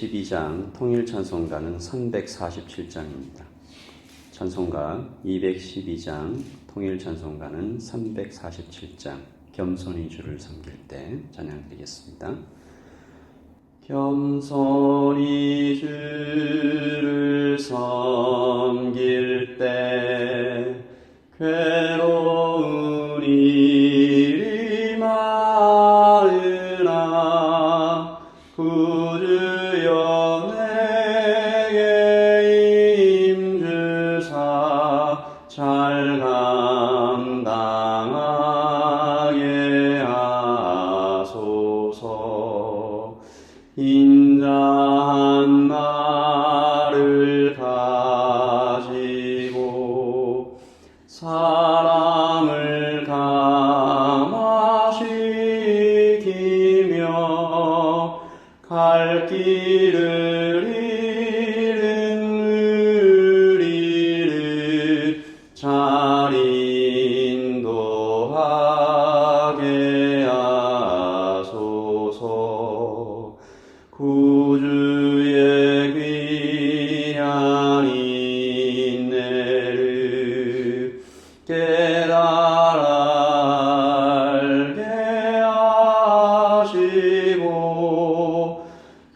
12장 통일찬송가는 347장입니다. 찬송가 212장 통일찬송가는 347장 겸손히 주를 섬길 때 찬양드리겠습니다. 겸손히 주를 섬길 때 괴로운 일이 많으나 구주여 내게 임주사 잘 감당하게 하소서. 인자한 나를 가지고 사랑을 감화시키며 갈 길을 잃은 우리를 잘 인도하게 하소서. 구주의 귀한 인내를 깨달아 알게 하시고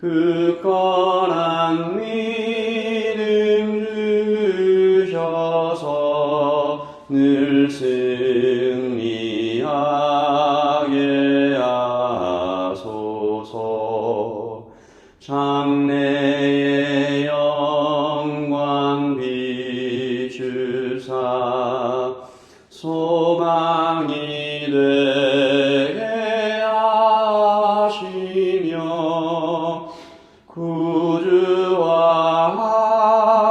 굳건한 믿음 주셔서 늘 승리하게 하소서. 장래의 영광 비추사 소망이 되게 하시며 구주와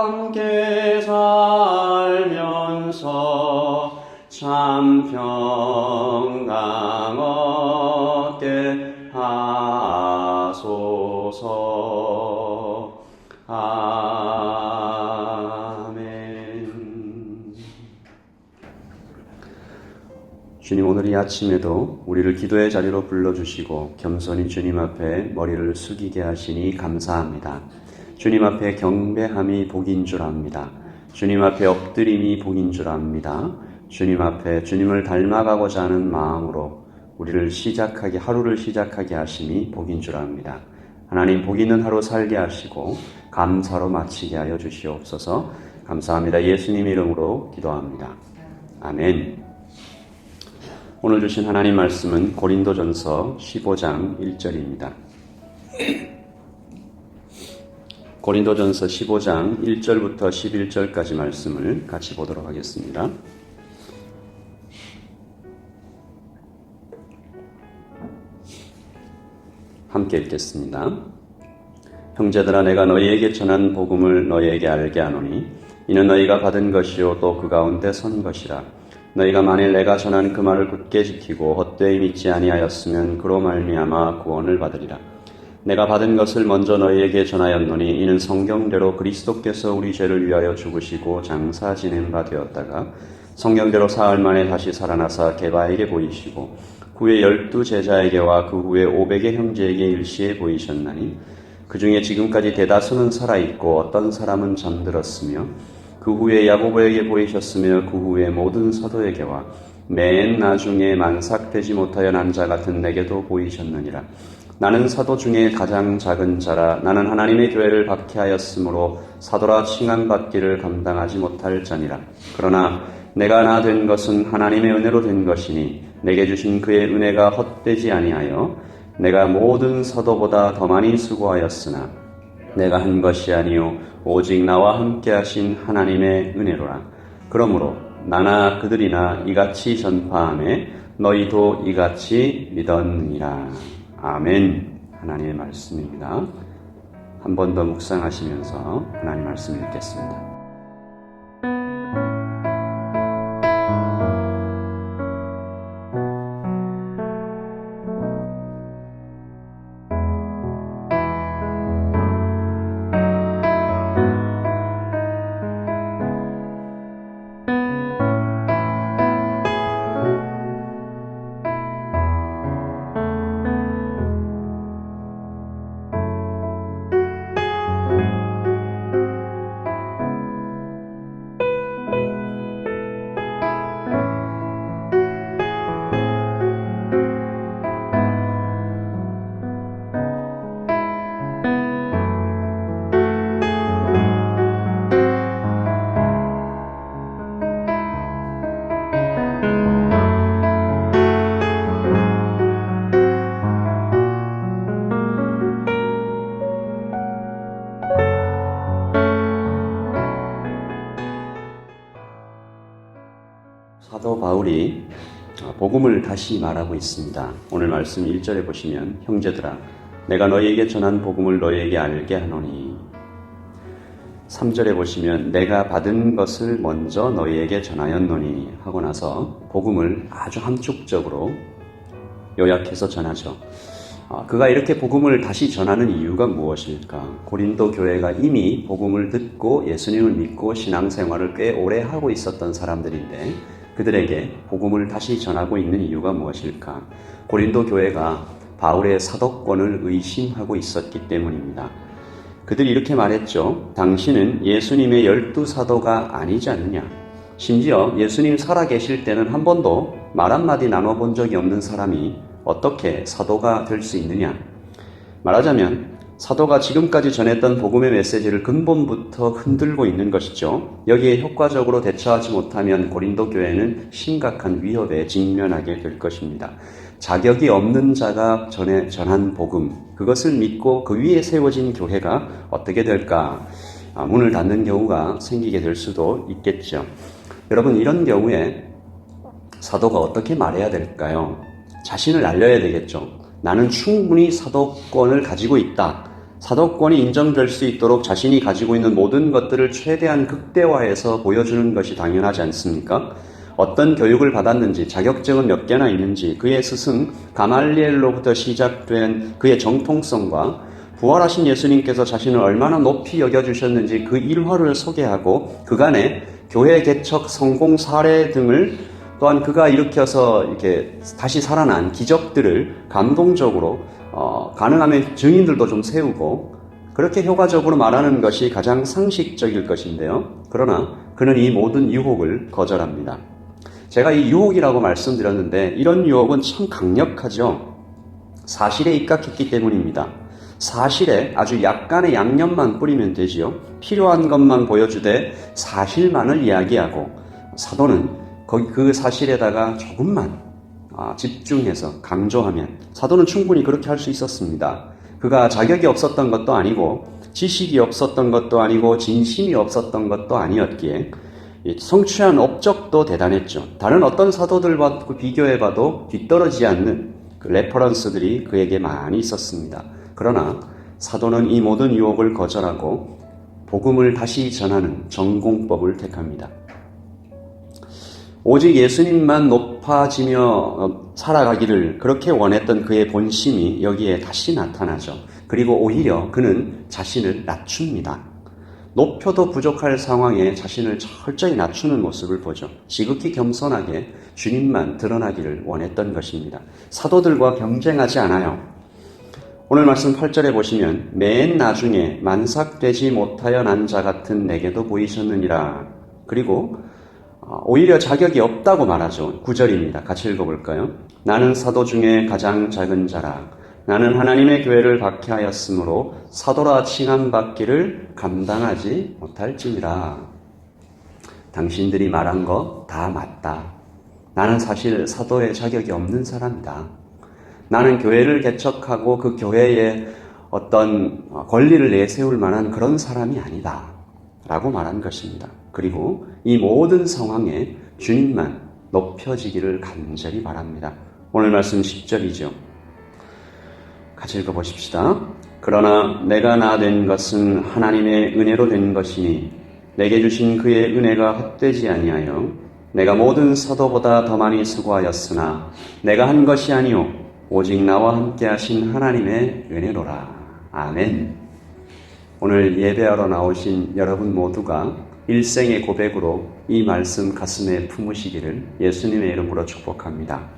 함께 살면서 참 평강 얻게 하소서. 아멘. 주님, 오늘 이 아침에도 우리를 기도의 자리로 불러주시고 겸손히 주님 앞에 머리를 숙이게 하시니 감사합니다. 주님 앞에 경배함이 복인 줄 압니다. 주님 앞에 엎드림이 복인 줄 압니다. 주님 앞에 주님을 닮아가고자 하는 마음으로 우리를 하루를 시작하게 하심이 복인 줄 압니다. 하나님, 복 있는 하루 살게 하시고 감사로 마치게 하여 주시옵소서. 감사합니다. 예수님 이름으로 기도합니다. 아멘. 오늘 주신 하나님 말씀은 고린도전서 15장 1절입니다. 고린도전서 15장 1절부터 11절까지 말씀을 같이 보도록 하겠습니다. 함께 읽겠습니다. 형제들아, 내가 너희에게 전한 복음을 너희에게 알게 하노니 이는 너희가 받은 것이요 또 그 가운데 선 것이라. 너희가 만일 내가 전한 그 말을 굳게 지키고 헛되이 믿지 아니하였으면 그로 말미암아 구원을 받으리라. 내가 받은 것을 먼저 너희에게 전하였노니 이는 성경대로 그리스도께서 우리 죄를 위하여 죽으시고 장사 지낸 바 되었다가 성경대로 사흘 만에 다시 살아나사 게바에게 보이시고 그 후에 12 제자에게와 그 후에 500의 형제에게 일시에 보이셨나니 그 중에 지금까지 대다수는 살아있고 어떤 사람은 잠들었으며 그 후에 야고보에게 보이셨으며 그 후에 모든 사도에게와 맨 나중에 만삭되지 못하여 난 자 같은 내게도 보이셨느니라. 나는 사도 중에 가장 작은 자라. 나는 하나님의 교회를 박해하였으므로 사도라 칭함받기를 감당하지 못할 자니라. 그러나 내가 나 된 것은 하나님의 은혜로 된 것이니 내게 주신 그의 은혜가 헛되지 아니하여 내가 모든 사도보다 더 많이 수고하였으나 내가 한 것이 아니요 오직 나와 함께 하신 하나님의 은혜로라. 그러므로 나나 그들이나 이같이 전파하매 너희도 이같이 믿었느니라. 아멘. 하나님의 말씀입니다. 한 번 더 묵상하시면서 하나님 말씀 읽겠습니다. 사도 바울이 복음을 다시 말하고 있습니다. 오늘 말씀 1절에 보시면 형제들아 내가 너희에게 전한 복음을 너희에게 알게 하노니 3절에 보시면 내가 받은 것을 먼저 너희에게 전하였노니 하고 나서 복음을 아주 함축적으로 요약해서 전하죠. 그가 이렇게 복음을 다시 전하는 이유가 무엇일까? 고린도 교회가 이미 복음을 듣고 예수님을 믿고 신앙생활을 꽤 오래 하고 있었던 사람들인데 그들에게 복음을 다시 전하고 있는 이유가 무엇일까? 고린도 교회가 바울의 사도권을 의심하고 있었기 때문입니다. 그들이 이렇게 말했죠. 당신은 예수님의 12사도가 아니지 않느냐. 심지어 예수님 살아계실 때는 한 번도 말 한마디 나눠본 적이 없는 사람이 어떻게 사도가 될 수 있느냐. 말하자면 사도가 지금까지 전했던 복음의 메시지를 근본부터 흔들고 있는 것이죠. 여기에 효과적으로 대처하지 못하면 고린도 교회는 심각한 위협에 직면하게 될 것입니다. 자격이 없는 자가 전한 복음, 그것을 믿고 그 위에 세워진 교회가 어떻게 될까? 문을 닫는 경우가 생기게 될 수도 있겠죠. 여러분, 이런 경우에 사도가 어떻게 말해야 될까요? 자신을 알려야 되겠죠. 나는 충분히 사도권을 가지고 있다. 사도권이 인정될 수 있도록 자신이 가지고 있는 모든 것들을 최대한 극대화해서 보여주는 것이 당연하지 않습니까? 어떤 교육을 받았는지, 자격증은 몇 개나 있는지, 그의 스승 가말리엘로부터 시작된 그의 정통성과 부활하신 예수님께서 자신을 얼마나 높이 여겨주셨는지 그 일화를 소개하고 그간의 교회 개척 성공 사례 등을 또한 그가 일으켜서 이렇게 다시 살아난 기적들을 감동적으로 가능하면 증인들도 좀 세우고 그렇게 효과적으로 말하는 것이 가장 상식적일 것인데요. 그러나 그는 이 모든 유혹을 거절합니다. 제가 이 유혹이라고 말씀드렸는데 이런 유혹은 참 강력하죠. 사실에 입각했기 때문입니다. 사실에 아주 약간의 양념만 뿌리면 되지요. 필요한 것만 보여주되 사실만을 이야기하고 사도는 그 사실에다가 조금만 집중해서 강조하면 사도는 충분히 그렇게 할 수 있었습니다. 그가 자격이 없었던 것도 아니고 지식이 없었던 것도 아니고 진심이 없었던 것도 아니었기에 성취한 업적도 대단했죠. 다른 어떤 사도들과 비교해봐도 뒤떨어지지 않는 그 레퍼런스들이 그에게 많이 있었습니다. 그러나 사도는 이 모든 유혹을 거절하고 복음을 다시 전하는 전공법을 택합니다. 오직 예수님만 높아지며 살아가기를 그렇게 원했던 그의 본심이 여기에 다시 나타나죠. 그리고 오히려 그는 자신을 낮춥니다. 높여도 부족할 상황에 자신을 철저히 낮추는 모습을 보죠. 지극히 겸손하게 주님만 드러나기를 원했던 것입니다. 사도들과 경쟁하지 않아요. 오늘 말씀 8절에 보시면 맨 나중에 만삭되지 못하여 난 자 같은 내게도 보이셨느니라. 그리고 오히려 자격이 없다고 말하죠. 9절입니다. 같이 읽어볼까요? 나는 사도 중에 가장 작은 자라. 나는 하나님의 교회를 박해하였으므로 사도라 칭함받기를 감당하지 못할지니라. 당신들이 말한 거 다 맞다. 나는 사실 사도의 자격이 없는 사람이다. 나는 교회를 개척하고 그 교회에 어떤 권리를 내세울 만한 그런 사람이 아니다. 라고 말한 것입니다. 그리고 이 모든 상황에 주님만 높여지기를 간절히 바랍니다. 오늘 말씀 10절이죠. 같이 읽어보십시다. 그러나 내가 나 된 것은 하나님의 은혜로 된 것이니 내게 주신 그의 은혜가 헛되지 아니하여 내가 모든 사도보다 더 많이 수고하였으나 내가 한 것이 아니요 오직 나와 함께 하신 하나님의 은혜로라. 아멘. 오늘 예배하러 나오신 여러분 모두가 일생의 고백으로 이 말씀 가슴에 품으시기를 예수님의 이름으로 축복합니다.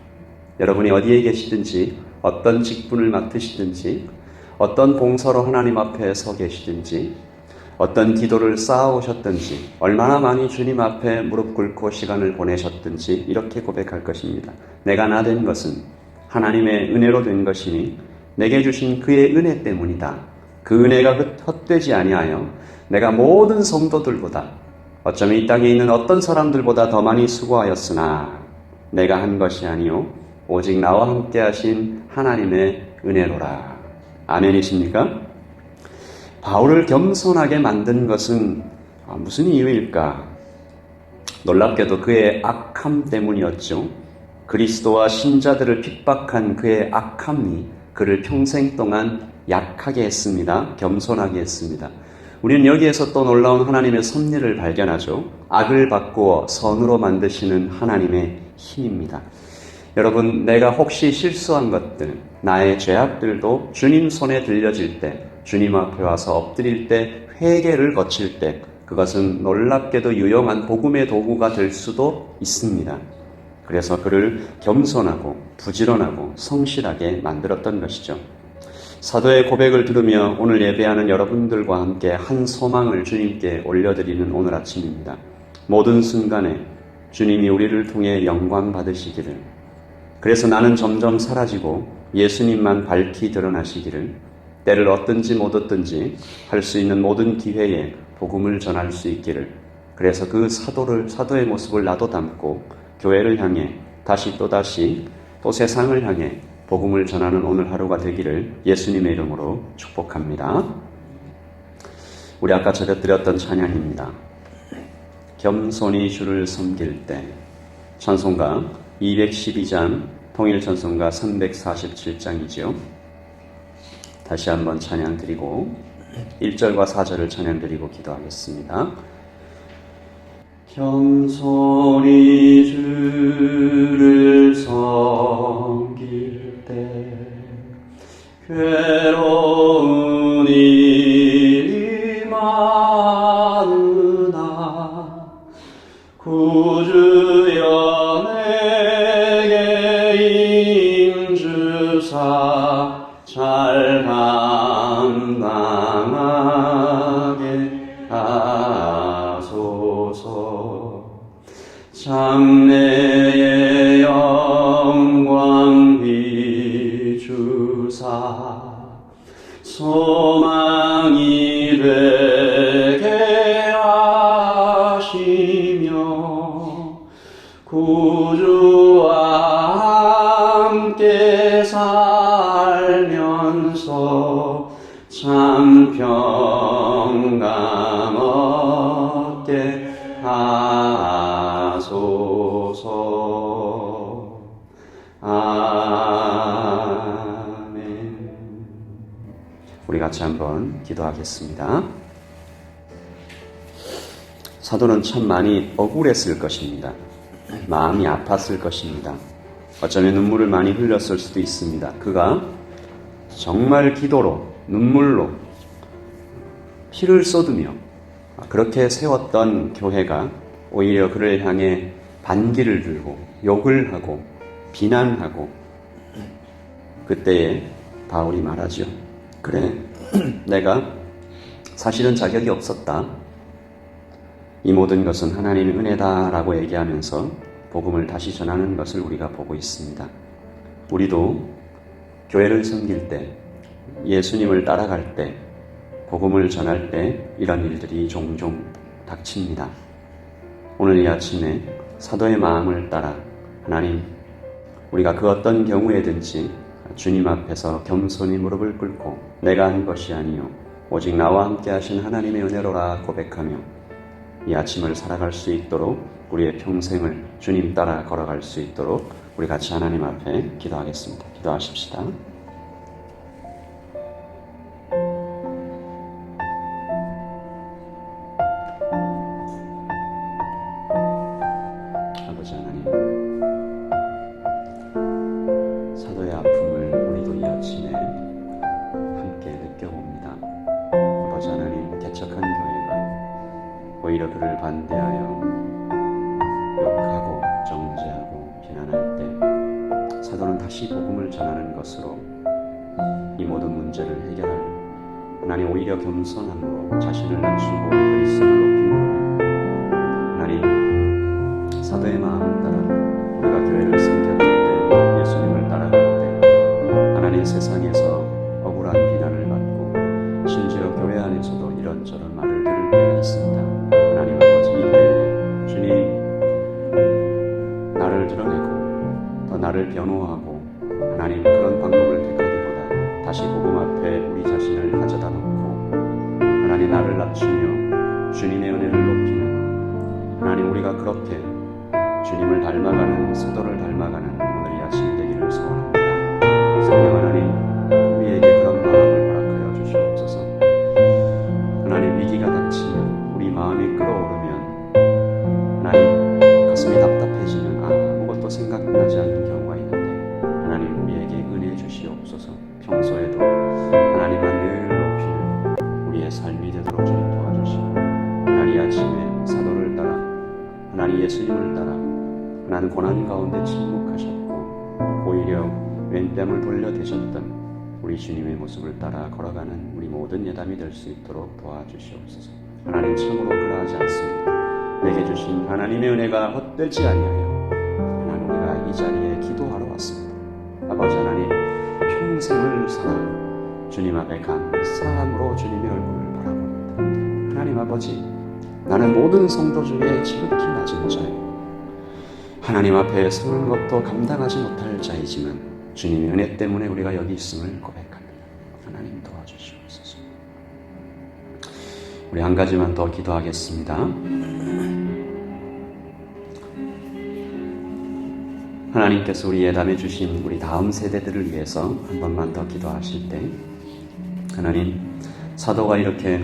여러분이 어디에 계시든지 어떤 직분을 맡으시든지 어떤 봉사로 하나님 앞에 서 계시든지 어떤 기도를 쌓아오셨든지 얼마나 많이 주님 앞에 무릎 꿇고 시간을 보내셨든지 이렇게 고백할 것입니다. 내가 나 된 것은 하나님의 은혜로 된 것이니 내게 주신 그의 은혜 때문이다. 그 은혜가 헛되지 아니하여 내가 모든 성도들보다 어쩌면 이 땅에 있는 어떤 사람들보다 더 많이 수고하였으나 내가 한 것이 아니요 오직 나와 함께 하신 하나님의 은혜로라. 아멘이십니까? 바울을 겸손하게 만든 것은 무슨 이유일까? 놀랍게도 그의 악함 때문이었죠. 그리스도와 신자들을 핍박한 그의 악함이 그를 평생 동안 약하게 했습니다. 겸손하게 했습니다. 우리는 여기에서 또 놀라운 하나님의 섭리를 발견하죠. 악을 바꾸어 선으로 만드시는 하나님의 힘입니다. 여러분, 내가 혹시 실수한 것들, 나의 죄악들도 주님 손에 들려질 때, 주님 앞에 와서 엎드릴 때, 회개를 거칠 때, 그것은 놀랍게도 유용한 복음의 도구가 될 수도 있습니다. 그래서 그를 겸손하고 부지런하고 성실하게 만들었던 것이죠. 사도의 고백을 들으며 오늘 예배하는 여러분들과 함께 한 소망을 주님께 올려드리는 오늘 아침입니다. 모든 순간에 주님이 우리를 통해 영광 받으시기를, 그래서 나는 점점 사라지고 예수님만 밝히 드러나시기를, 때를 얻든지 못 얻든지 할 수 있는 모든 기회에 복음을 전할 수 있기를, 그래서 그 사도의 모습을 나도 담고 교회를 향해 또다시 또 세상을 향해 복음을 전하는 오늘 하루가 되기를 예수님의 이름으로 축복합니다. 우리 아까 전해드렸던 찬양입니다. 겸손히 주를 섬길 때, 찬송가 212장, 통일찬송가 347장이지요. 다시 한번 찬양 드리고 1절과 4절을 찬양 드리고 기도하겠습니다. 겸손히 주를 섬길 때 괴로운 일이 많으나 구주여 내게 임주사 잘 감당하게 하소서. 장래의 영광 비주사 소망이 되게 하시며 구주와 함께 살면서 참 평강 얻게 하소서. 아멘. 우리 같이 한번 기도하겠습니다. 사도는 참 많이 억울했을 것입니다. 마음이 아팠을 것입니다. 어쩌면 눈물을 많이 흘렸을 수도 있습니다. 그가 정말 기도로, 눈물로, 피를 쏟으며 그렇게 세웠던 교회가 오히려 그를 향해 반기를 들고 욕을 하고 비난하고, 그때에 바울이 말하죠. 그래, 내가 사실은 자격이 없었다. 이 모든 것은 하나님의 은혜다라고 얘기하면서 복음을 다시 전하는 것을 우리가 보고 있습니다. 우리도 교회를 섬길 때, 예수님을 따라갈 때, 복음을 전할 때 이런 일들이 종종 닥칩니다. 오늘 이 아침에 사도의 마음을 따라 하나님, 우리가 그 어떤 경우에든지 주님 앞에서 겸손히 무릎을 꿇고 내가 한 것이 아니요 오직 나와 함께 하신 하나님의 은혜로라 고백하며 이 아침을 살아갈 수 있도록, 우리의 평생을 주님 따라 걸어갈 수 있도록 우리 같이 하나님 앞에 기도하겠습니다. 기도하십시다. 아버지 하나님, 사도의 아픔을 우리도 이 아침에 함께 느껴봅니다. 아버지 하나님, 개척한 교회가 오히려 그를 반대하여 욕하고 정죄하고 비난할 때 사도는 다시 복음을 전하는 것으로 이 모든 문제를 해결할, 하나님 오히려 겸손함으로 자신을 낮추고 그리스도를 높이는, 하나님 사도의 마음을 따라 우리가 교회를 섬겨갈 때, 예수님을 따라갈 때 하나님 세상에서 억울한 비난을 받고 심지어 교회 안에서도 이런저런 말을 들을 때가 있습니다. 하나님 아버지, 이때 주님 나를 드러내고 더 나를 변호하고 하나님 그런 방법을 택하기보다 다시 복음 앞에 우리 자신을 가져다 놓고 하나님 나를 낮추며 주님의 은혜를 높이는, 하나님, 우리가 그렇게 주님을 닮아가는, 사도를 닮아가는 오늘 이 아침이 되기를 소원합니다. 성령 하나님, 우리에게 그런 마음을 허락하여 주시옵소서. 하나님, 위기가 닥치면, 우리 마음이 끓어오르면 하나님, 가슴이 답답해지는 아무것도 생각나지 않는 경우가 있는데 하나님, 우리에게 은혜 주시옵소서. 평소에도 하나님만 늘 높이는 우리의 삶이 되도록 주님 도와주시고, 하나님, 아침에 사도를 따라 하나님 예수님을 따라 하나님 고난 가운데 침묵하셨고 오히려 왼뺨을 돌려대셨던 우리 주님의 모습을 따라 걸어가는 우리 모든 예담이 될 수 있도록 도와주시옵소서. 하나님, 참으로 그러하지 않습니다. 내게 주신 하나님의 은혜가 헛되지 아니하여 하나님, 우리가 이 자리에 기도하러 왔습니다. 아버지 하나님, 평생을 살아 주님 앞에 감사함으로 주님의 얼굴을 바라봅니다. 하나님 아버지, 나는 모든 성도 중에 지극히 낮은 자예요. 하나님 앞에 서는 것도 감당하지 못할 자이지만 주님의 은혜 때문에 우리가 여기 있음을 고백합니다. 하나님 도와주시옵소서. 우리 한 가지만 더 기도하겠습니다. 하나님께서 우리 예담해 주신 우리 다음 세대들을 위해서 한 번만 더 기도하실 때, 하나님, 사도가 이렇게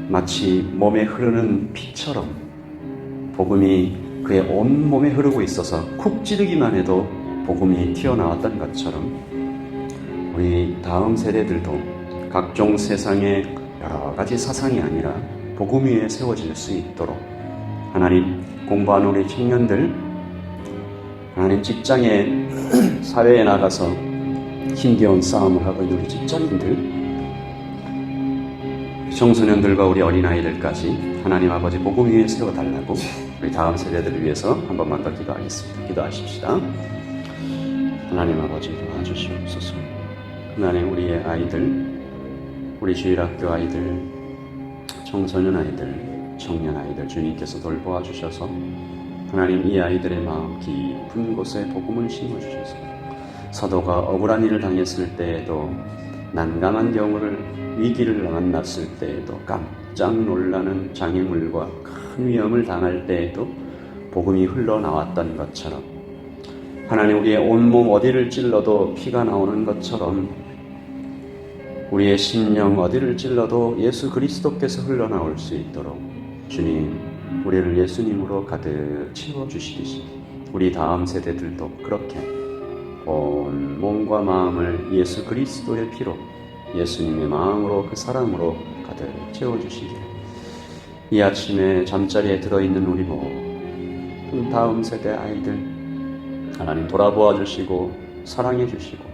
마치 몸에 흐르는 피처럼 복음이 그의 온 몸에 흐르고 있어서 쿡 찌르기만 해도 복음이 튀어나왔던 것처럼 우리 다음 세대들도 각종 세상의 여러 가지 사상이 아니라 복음 위에 세워질 수 있도록, 하나님, 공부하는 우리 청년들, 하나님, 직장에 사회에 나가서 힘겨운 싸움을 하고 있는 우리 직장인들, 청소년들과 우리 어린아이들까지 하나님 아버지 복음 위에 세워달라고 우리 다음 세대들을 위해서 한 번만 더 기도하겠습니다. 기도하십시다. 하나님 아버지 도와주시옵소서. 하나님, 우리의 아이들, 우리 주일학교 아이들, 청소년 아이들, 청년 아이들 주님께서 돌보아 주셔서 하나님, 이 아이들의 마음 깊은 곳에 복음을 심어주셔서 사도가 억울한 일을 당했을 때에도, 난감한 경우를, 위기를 만났을 때에도, 깜짝 놀라는 장애물과 큰 위험을 당할 때에도 복음이 흘러나왔던 것처럼, 하나님, 우리의 온몸 어디를 찔러도 피가 나오는 것처럼 우리의 심령 어디를 찔러도 예수 그리스도께서 흘러나올 수 있도록 주님, 우리를 예수님으로 가득 채워주시듯이 우리 다음 세대들도 그렇게 온 몸과 마음을 예수 그리스도의 피로, 예수님의 마음으로, 그 사랑으로 가득 채워주시기를, 이 아침에 잠자리에 들어있는 우리 모든 다음 세대 아이들 하나님 돌아보아 주시고 사랑해 주시고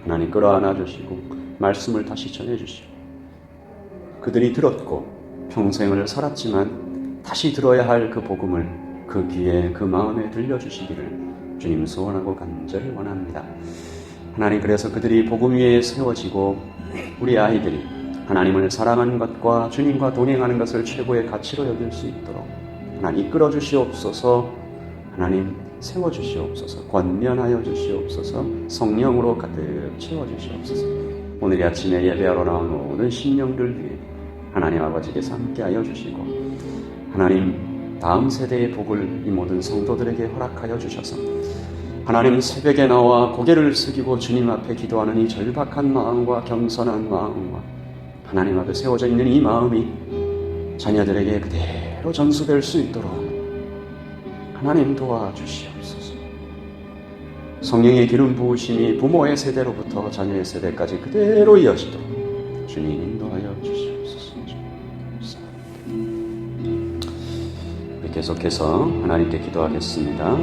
하나님 끌어안아 주시고 말씀을 다시 전해 주시고, 그들이 들었고 평생을 살았지만 다시 들어야 할 그 복음을 그 귀에, 그 마음에 들려주시기를 주님 소원하고 간절히 원합니다. 하나님, 그래서 그들이 복음 위에 세워지고 우리 아이들이 하나님을 사랑하는 것과 주님과 동행하는 것을 최고의 가치로 여길 수 있도록 하나님 이끌어 주시옵소서. 하나님 세워주시옵소서. 권면하여 주시옵소서. 성령으로 가득 채워주시옵소서. 오늘 이 아침에 예배하러 나온 모든 심령들 위해 하나님 아버지께서 함께하여 주시고, 하나님 다음 세대의 복을 이 모든 성도들에게 허락하여 주셔서 하나님 새벽에 나와 고개를 숙이고 주님 앞에 기도하는 이 절박한 마음과 겸손한 마음과 하나님 앞에 세워져 있는 이 마음이 자녀들에게 그대로 전수될 수 있도록 하나님 도와주시옵소서. 성령의 기름 부으심이 부모의 세대로부터 자녀의 세대까지 그대로 이어지도록 주님 인도하여 주시옵소서. 감사합니다. 우리 계속해서 하나님께 기도하겠습니다.